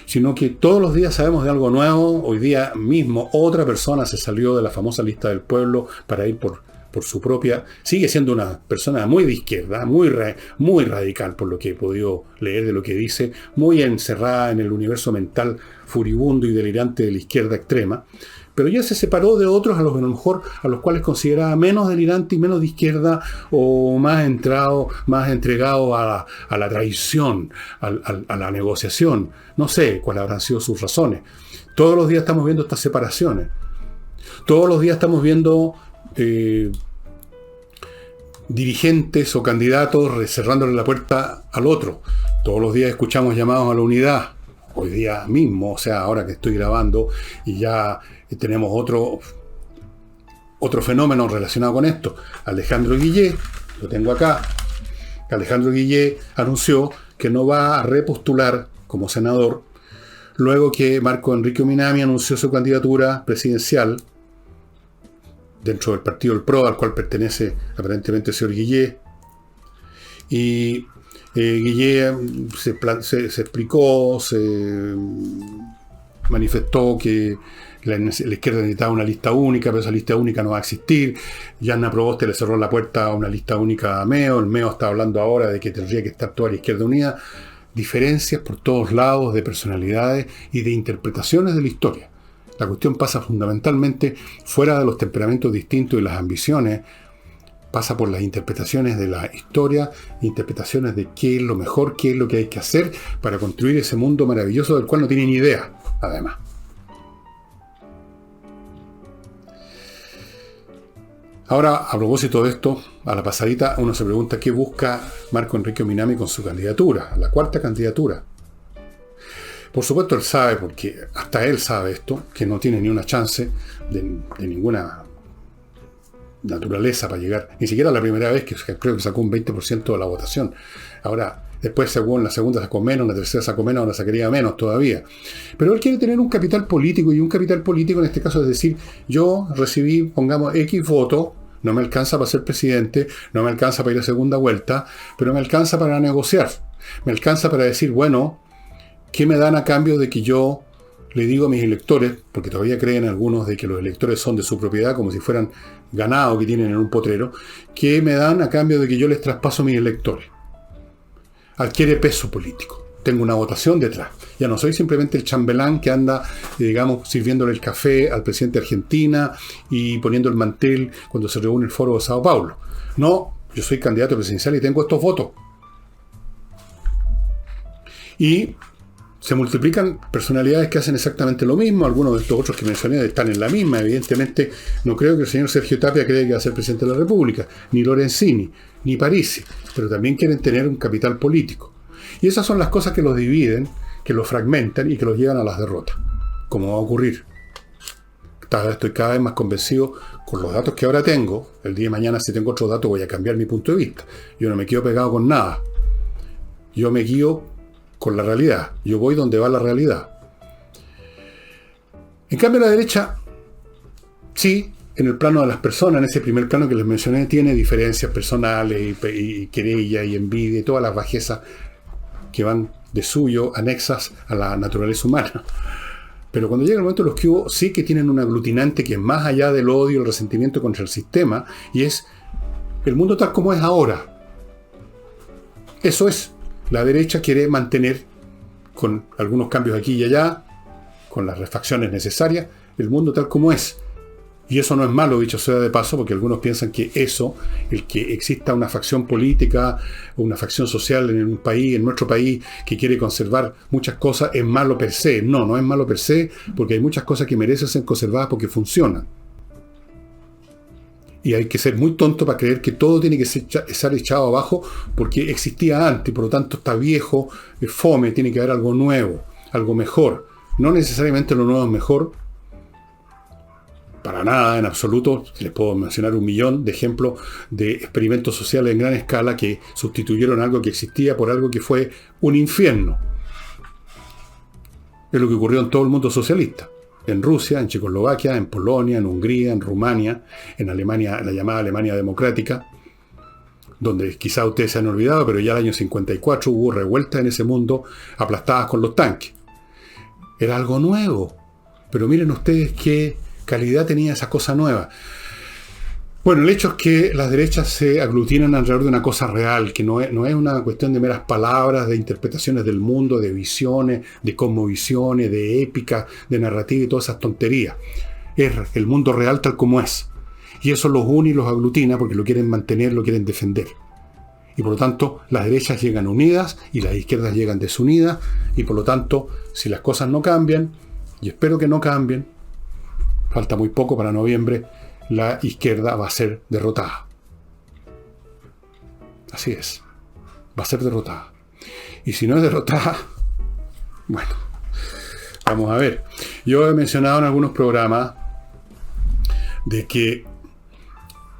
sino que todos los días sabemos de algo nuevo. Hoy día mismo otra persona se salió de la famosa lista del pueblo para ir por su propia. Sigue siendo una persona muy de izquierda, muy radical por lo que he podido leer de lo que dice, muy encerrada en el universo mental furibundo y delirante de la izquierda extrema. Pero ya se separó de otros a lo mejor a los cuales consideraba menos delirante y menos de izquierda, o más entregado a la traición, a la negociación. No sé cuáles habrán sido sus razones. Todos los días estamos viendo estas separaciones. Todos los días estamos viendo dirigentes o candidatos cerrándole la puerta al otro. Todos los días escuchamos llamados a la unidad. Hoy día mismo, o sea, ahora que estoy grabando, y ya tenemos otro fenómeno relacionado con esto. Alejandro Guillé, lo tengo acá. Alejandro Guillé anunció que no va a repostular como senador, luego que Marco Enrique Minami anunció su candidatura presidencial dentro del partido del PRO, al cual pertenece aparentemente el señor Guillé. Y Guillé se explicó, se manifestó que la izquierda necesitaba una lista única, pero esa lista única no va a existir. Yanna Proboste le cerró la puerta a una lista única a Meo. El Meo está hablando ahora de que tendría que estar toda la izquierda unida. Diferencias por todos lados de personalidades y de interpretaciones de la historia. La cuestión pasa fundamentalmente fuera de los temperamentos distintos y las ambiciones, pasa por las interpretaciones de la historia, interpretaciones de qué es lo mejor, qué es lo que hay que hacer para construir ese mundo maravilloso del cual no tienen ni idea, además. Ahora, a propósito de esto, a la pasadita uno se pregunta qué busca Marco Enrique Minami con su candidatura, la cuarta candidatura. Por supuesto él sabe, porque hasta él sabe esto, que no tiene ni una chance de ninguna naturaleza para llegar, ni siquiera la primera vez, que creo que sacó un 20% de la votación. Ahora, después según la segunda sacó menos, la tercera sacó menos, ahora sacaría menos todavía. Pero él quiere tener un capital político, y un capital político en este caso es decir, yo recibí, pongamos, X votos, no me alcanza para ser presidente, no me alcanza para ir a segunda vuelta, pero me alcanza para negociar. Me alcanza para decir, bueno, ¿qué me dan a cambio de que yo le digo a mis electores, porque todavía creen algunos de que los electores son de su propiedad, como si fueran ganado que tienen en un potrero, ¿qué me dan a cambio de que yo les traspaso a mis electores? Adquiere peso político. Tengo una votación detrás. Ya no soy simplemente el chambelán que anda, digamos, sirviéndole el café al presidente de Argentina y poniendo el mantel cuando se reúne el foro de Sao Paulo. No, yo soy candidato presidencial y tengo estos votos. Y se multiplican personalidades que hacen exactamente lo mismo. Algunos de estos otros que mencioné están en la misma. Evidentemente, no creo que el señor Sergio Tapia cree que va a ser presidente de la República, ni Lorenzini, ni Parisi, pero también quieren tener un capital político. Y esas son las cosas que los dividen, que los fragmentan y que los llevan a las derrotas, como va a ocurrir. Estoy cada vez más convencido con los datos que ahora tengo. El día de mañana, si tengo otros datos, voy a cambiar mi punto de vista. Yo no me quedo pegado con nada. Yo me guío con la realidad. Yo voy donde va la realidad. En cambio, la derecha, sí, en el plano de las personas, en ese primer plano que les mencioné, tiene diferencias personales y querella y envidia y todas las bajezas que van de suyo anexas a la naturaleza humana. Pero cuando llega el momento de los que hubo, sí que tienen un aglutinante que es más allá del odio, el resentimiento contra el sistema, y es el mundo tal como es ahora. Eso es. La derecha quiere mantener, con algunos cambios aquí y allá, con las refacciones necesarias, el mundo tal como es. Y eso no es malo, dicho sea de paso, porque algunos piensan que eso, el que exista una facción política o una facción social en un país, en nuestro país, que quiere conservar muchas cosas, es malo per se. No, no es malo per se, porque hay muchas cosas que merecen ser conservadas porque funcionan. Y hay que ser muy tonto para creer que todo tiene que ser echado abajo porque existía antes, por lo tanto está viejo, es fome, tiene que haber algo nuevo, algo mejor. No necesariamente lo nuevo es mejor, para nada, en absoluto. Les puedo mencionar 1.000.000 de ejemplos de experimentos sociales en gran escala que sustituyeron algo que existía por algo que fue un infierno. Es lo que ocurrió en todo el mundo socialista. En Rusia, en Checoslovaquia, en Polonia, en Hungría, en Rumania, en Alemania, la llamada Alemania democrática, donde quizá ustedes se han olvidado, pero ya el año 54 hubo revueltas en ese mundo aplastadas con los tanques. Era algo nuevo. Pero miren ustedes qué calidad tenía esa cosa nueva. Bueno, el hecho es que las derechas se aglutinan alrededor de una cosa real, que no es una cuestión de meras palabras, de interpretaciones del mundo, de visiones, de cosmovisiones, de épica, de narrativa y todas esas tonterías. Es el mundo real tal como es. Y eso los une y los aglutina porque lo quieren mantener, lo quieren defender. Y por lo tanto, las derechas llegan unidas y las izquierdas llegan desunidas. Y por lo tanto, si las cosas no cambian, y espero que no cambien, falta muy poco para noviembre, la izquierda va a ser derrotada. Así es. Va a ser derrotada. Y si no es derrotada, bueno, vamos a ver. Yo he mencionado en algunos programas de que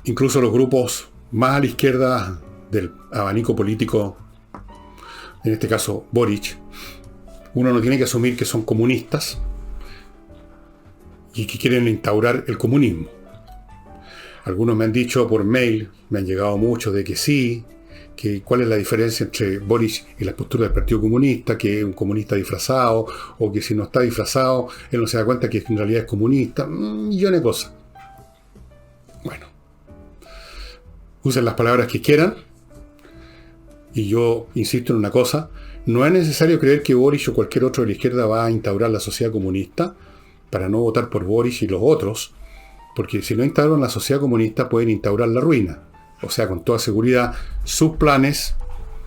incluso los grupos más a la izquierda del abanico político, en este caso Boric, uno no tiene que asumir que son comunistas y que quieren instaurar el comunismo. Algunos me han dicho por mail, me han llegado muchos de que sí, que cuál es la diferencia entre Boric y la postura del Partido Comunista, que es un comunista disfrazado, o que si no está disfrazado, él no se da cuenta que en realidad es comunista, millones de cosas. Bueno, usen las palabras que quieran, y yo insisto en una cosa, no es necesario creer que Boric o cualquier otro de la izquierda va a instaurar la sociedad comunista para no votar por Boric y los otros, porque si no instauran la sociedad comunista pueden instaurar la ruina. O sea, con toda seguridad, sus planes,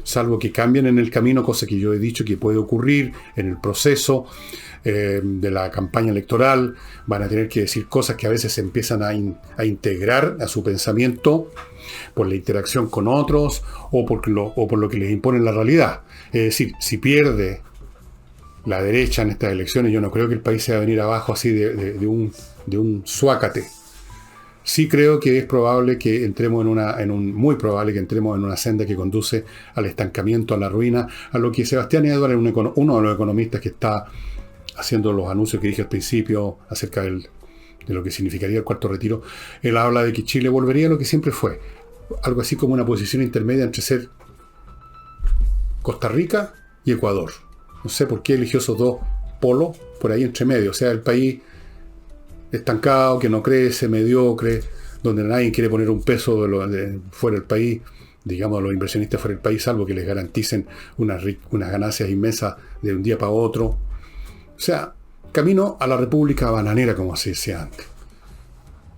salvo que cambien en el camino, cosa que yo he dicho que puede ocurrir en el proceso de la campaña electoral, van a tener que decir cosas que a veces se empiezan a integrar a su pensamiento por la interacción con otros o por lo que les impone la realidad. Es decir, si pierde la derecha en estas elecciones, yo no creo que el país se va a venir abajo así de un suácate. Sí creo que es probable que entremos muy probable que entremos en una senda que conduce al estancamiento, a la ruina, a lo que Sebastián Edwards, uno de los economistas que está haciendo los anuncios que dije al principio acerca de lo que significaría el cuarto retiro, él habla de que Chile volvería a lo que siempre fue, algo así como una posición intermedia entre ser Costa Rica y Ecuador. No sé por qué eligió esos dos polos por ahí entre medio, o sea, el país estancado, que no crece, mediocre, donde nadie quiere poner un peso fuera del país, digamos, a los inversionistas fuera del país, salvo que les garanticen unas ganancias inmensas de un día para otro. O sea, camino a la república bananera, como se decía antes.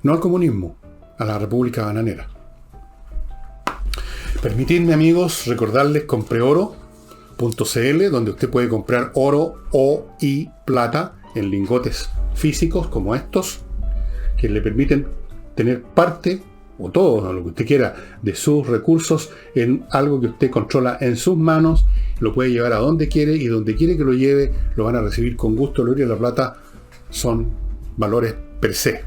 No al comunismo, a la república bananera. Permitidme, amigos, recordarles compreoro.cl, donde usted puede comprar oro y plata en lingotes físicos como estos, que le permiten tener parte o todo lo que usted quiera de sus recursos en algo que usted controla en sus manos, lo puede llevar a donde quiere y donde quiere que lo lleve lo van a recibir con gusto. El oro y la plata son valores per se.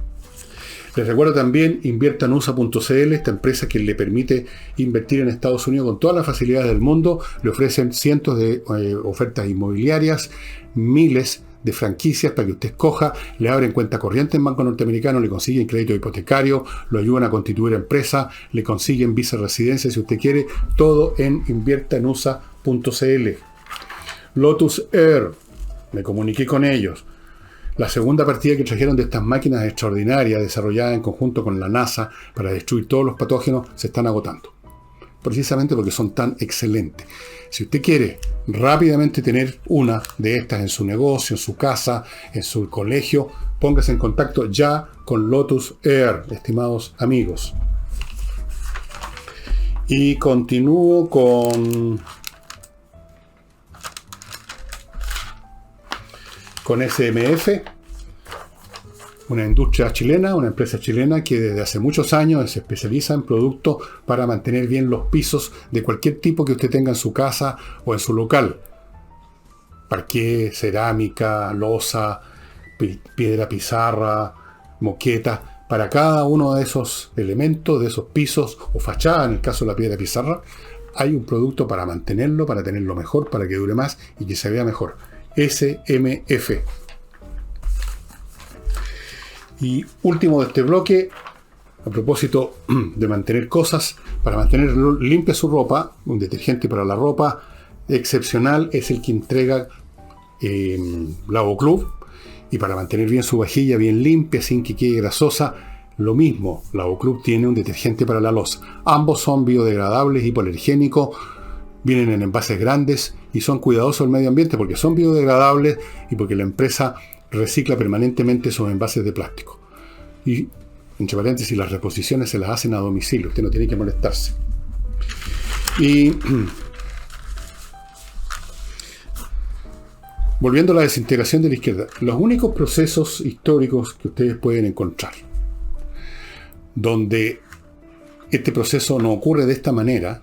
Les recuerdo también inviertanusa.cl, esta empresa que le permite invertir en Estados Unidos con todas las facilidades del mundo. Le ofrecen cientos de ofertas inmobiliarias, miles de franquicias para que usted escoja, le abren cuenta corriente en banco norteamericano, le consiguen crédito hipotecario, lo ayudan a constituir empresa, le consiguen visa residencia si usted quiere, todo en inviertanusa.cl. Lotus Air, me comuniqué con ellos. La segunda partida que trajeron de estas máquinas extraordinarias desarrolladas en conjunto con la NASA para destruir todos los patógenos se están agotando. Precisamente porque son tan excelentes. Si usted quiere rápidamente tener una de estas en su negocio, en su casa, en su colegio, póngase en contacto ya con Lotus Air, estimados amigos. Y continúo con SMF, una industria chilena, una empresa chilena que desde hace muchos años se especializa en productos para mantener bien los pisos de cualquier tipo que usted tenga en su casa o en su local. Parqué, cerámica, losa, piedra pizarra, moqueta. Para cada uno de esos elementos, de esos pisos o fachada, en el caso de la piedra pizarra, hay un producto para mantenerlo, para tenerlo mejor, para que dure más y que se vea mejor. SMF. Y último de este bloque, a propósito de mantener cosas, para mantener limpia su ropa, un detergente para la ropa excepcional es el que entrega Lavoclub, y para mantener bien su vajilla bien limpia, sin que quede grasosa, lo mismo, Lavoclub tiene un detergente para la loza. Ambos son biodegradables, hipoalergénicos, vienen en envases grandes y son cuidadosos del medio ambiente porque son biodegradables y porque la empresa recicla permanentemente esos envases de plástico. Y, entre paréntesis, las reposiciones se las hacen a domicilio, usted no tiene que molestarse. Y volviendo a la desintegración de la izquierda, los únicos procesos históricos que ustedes pueden encontrar donde este proceso no ocurre de esta manera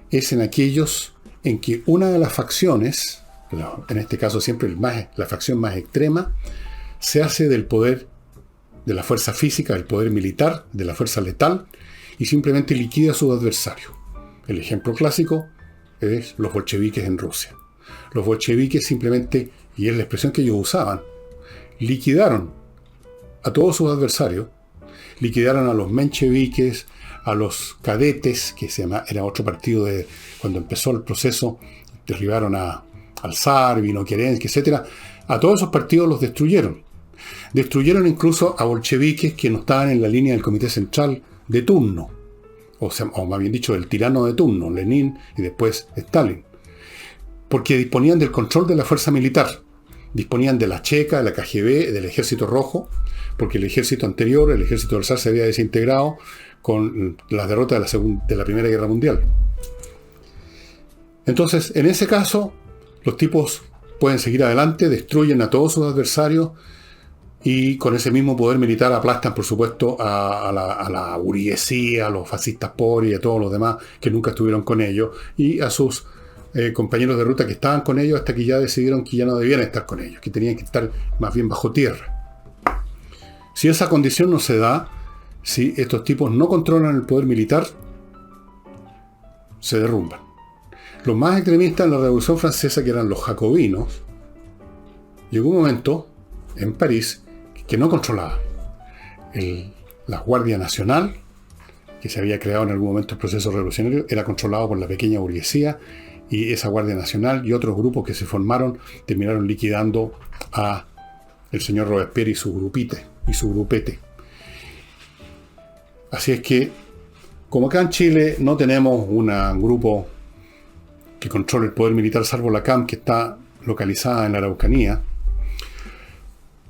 es en aquellos en que una de las facciones, en este caso siempre la facción más extrema, se hace del poder de la fuerza física, del poder militar, de la fuerza letal, y simplemente liquida a sus adversarios. El ejemplo clásico es los bolcheviques en Rusia. Los bolcheviques simplemente, y es la expresión que ellos usaban, liquidaron a todos sus adversarios, liquidaron a los mencheviques, a los cadetes, que era otro partido de cuando empezó el proceso, derribaron al zar, vino Kerensky, etc. A todos esos partidos los destruyeron. Destruyeron incluso a bolcheviques que no estaban en la línea del comité central de turno, o más bien dicho, del tirano de turno, Lenin y después Stalin, porque disponían del control de la fuerza militar. disponían de la Checa, de la KGB, del Ejército Rojo, porque el ejército anterior, el ejército del zar, se había desintegrado con la derrota de la Primera Guerra Mundial. Entonces, en ese caso, los tipos pueden seguir adelante, destruyen a todos sus adversarios y con ese mismo poder militar aplastan, por supuesto, a la burguesía, a los fascistas pobres y a todos los demás que nunca estuvieron con ellos, y a sus compañeros de ruta que estaban con ellos hasta que ya decidieron que ya no debían estar con ellos, que tenían que estar más bien bajo tierra. Si esa condición no se da, si estos tipos no controlan el poder militar, se derrumban. Los más extremistas en la Revolución Francesa, que eran los jacobinos, llegó un momento en París que no controlaba. La Guardia Nacional, que se había creado en algún momento el proceso revolucionario, era controlado por la pequeña burguesía, y esa Guardia Nacional y otros grupos que se formaron terminaron liquidando a el señor Robespierre y su grupete. Así es que, como acá en Chile no tenemos un grupo que controle el poder militar, salvo la CAM, que está localizada en la Araucanía,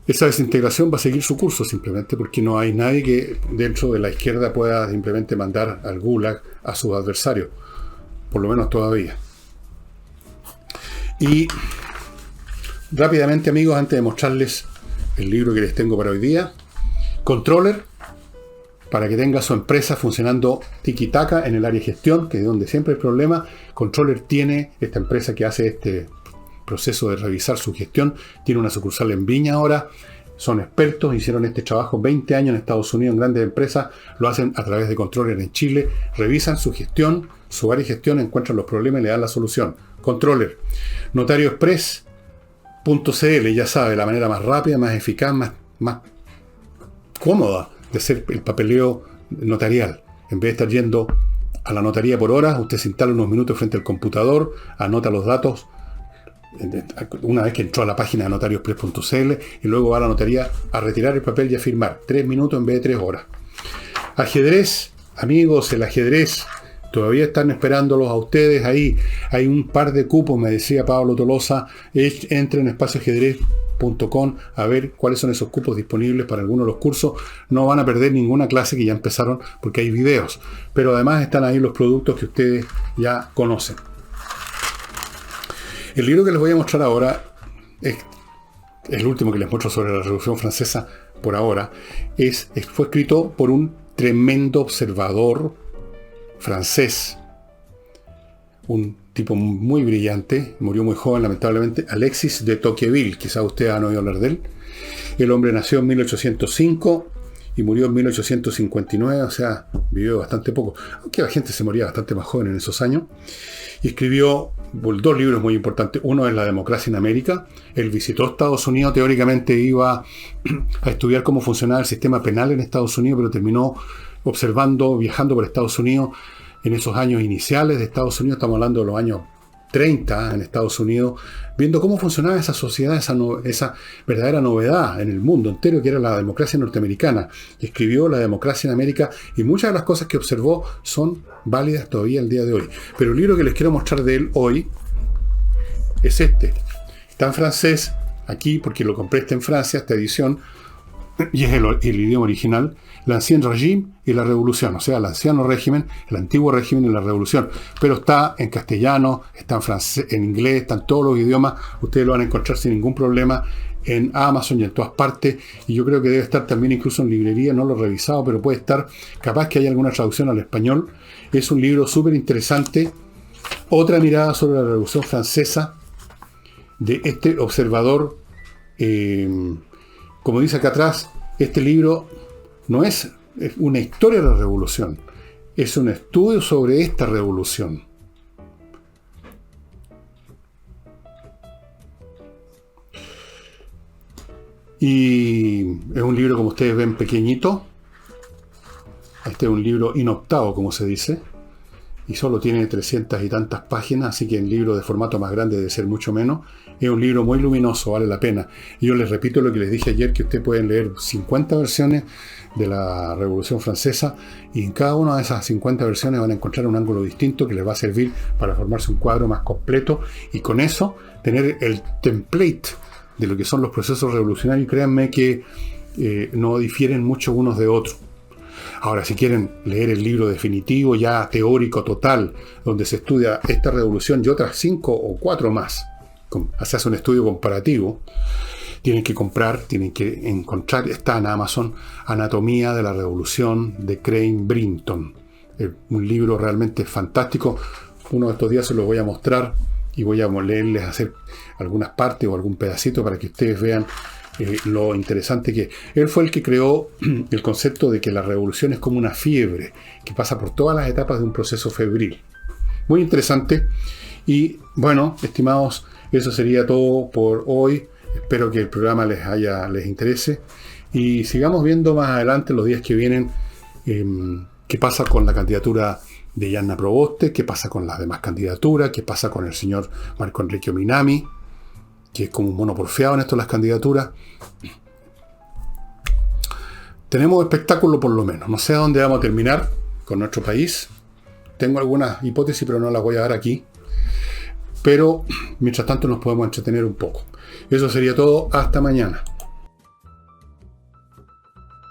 esa desintegración va a seguir su curso simplemente porque no hay nadie que dentro de la izquierda pueda simplemente mandar al Gulag a sus adversarios, por lo menos todavía. Y rápidamente, amigos, antes de mostrarles el libro que les tengo para hoy día, Controller, para que tenga su empresa funcionando tiki-taka en el área de gestión, que es donde siempre hay problema. Controller tiene, esta empresa que hace este proceso de revisar su gestión, tiene una sucursal en Viña ahora, son expertos, hicieron este trabajo 20 años en Estados Unidos en grandes empresas, lo hacen a través de Controller en Chile, revisan su gestión, su área de gestión, encuentran los problemas y le dan la solución. Controller. NotarioExpress.cl, ya sabe, la manera más rápida, más eficaz, más cómoda de hacer el papeleo notarial. En vez de estar yendo a la notaría por horas, usted se instala unos minutos frente al computador, anota los datos, una vez que entró a la página de NotarioExpress.cl, y luego va a la notaría a retirar el papel y a firmar. 3 minutos en vez de 3 horas. Ajedrez, amigos, el ajedrez. Todavía están esperándolos a ustedes ahí. Hay un par de cupos, me decía Pablo Tolosa. Entren en espacioajedrez.com a ver cuáles son esos cupos disponibles para algunos de los cursos. No van a perder ninguna clase que ya empezaron porque hay videos. Pero además están ahí los productos que ustedes ya conocen. El libro que les voy a mostrar ahora es el último que les muestro sobre la Revolución Francesa por ahora. Fue escrito por un tremendo observador francés, un tipo muy brillante, murió muy joven lamentablemente, Alexis de Tocqueville, quizá ustedes han oído hablar de él. El hombre nació en 1805 y murió en 1859, o sea, vivió bastante poco, aunque la gente se moría bastante más joven en esos años, y escribió 2 libros muy importantes. Uno es La democracia en América. Él visitó Estados Unidos, teóricamente iba a estudiar cómo funcionaba el sistema penal en Estados Unidos, pero terminó observando, viajando por Estados Unidos en esos años iniciales de Estados Unidos, estamos hablando de los años 30 en Estados Unidos, viendo cómo funcionaba esa sociedad, esa verdadera novedad en el mundo entero, que era la democracia norteamericana. Escribió La democracia en América y muchas de las cosas que observó son válidas todavía el día de hoy. Pero el libro que les quiero mostrar de él hoy es este. Está en francés aquí porque lo compré en Francia, esta edición, y es el idioma original, l'Ancien Régime y la Revolución, o sea, el anciano régimen, el antiguo régimen y la revolución. Pero está en castellano, está en francés, en inglés, está en todos los idiomas. Ustedes lo van a encontrar sin ningún problema en Amazon y en todas partes. Y yo creo que debe estar también incluso en librería, no lo he revisado, pero puede estar, capaz que haya alguna traducción al español. Es un libro súper interesante. Otra mirada sobre la Revolución Francesa de este observador. Como dice acá atrás, este libro no es una historia de la revolución, es un estudio sobre esta revolución. Y es un libro, como ustedes ven, pequeñito. Este es un libro inoptado, como se dice, y solo tiene 300 y tantas páginas, así que el libro de formato más grande debe ser mucho menos. Es un libro muy luminoso, vale la pena. Y yo les repito lo que les dije ayer, que ustedes pueden leer 50 versiones de la Revolución Francesa, y en cada una de esas 50 versiones van a encontrar un ángulo distinto que les va a servir para formarse un cuadro más completo, y con eso tener el template de lo que son los procesos revolucionarios, y créanme que no difieren mucho unos de otros. Ahora, si quieren leer el libro definitivo, ya teórico total, donde se estudia esta revolución y otras 5 o 4 más, se hace un estudio comparativo, tienen que encontrar, está en Amazon, Anatomía de la Revolución de Crane Brinton. Un libro realmente fantástico. Uno de estos días se los voy a mostrar y voy a leerles, hacer algunas partes o algún pedacito para que ustedes vean lo interesante que... Él fue el que creó el concepto de que la revolución es como una fiebre que pasa por todas las etapas de un proceso febril. Muy interesante. Y bueno, estimados, eso sería todo por hoy. Espero que el programa les interese. Y sigamos viendo más adelante, los días que vienen, qué pasa con la candidatura de Yanna Proboste, qué pasa con las demás candidaturas, qué pasa con el señor Marco Enrique Minami, que es como un mono porfiado en esto de las candidaturas. Tenemos espectáculo por lo menos. No sé a dónde vamos a terminar con nuestro país. Tengo algunas hipótesis, pero no las voy a dar aquí. Pero, mientras tanto, nos podemos entretener un poco. Eso sería todo. Hasta mañana.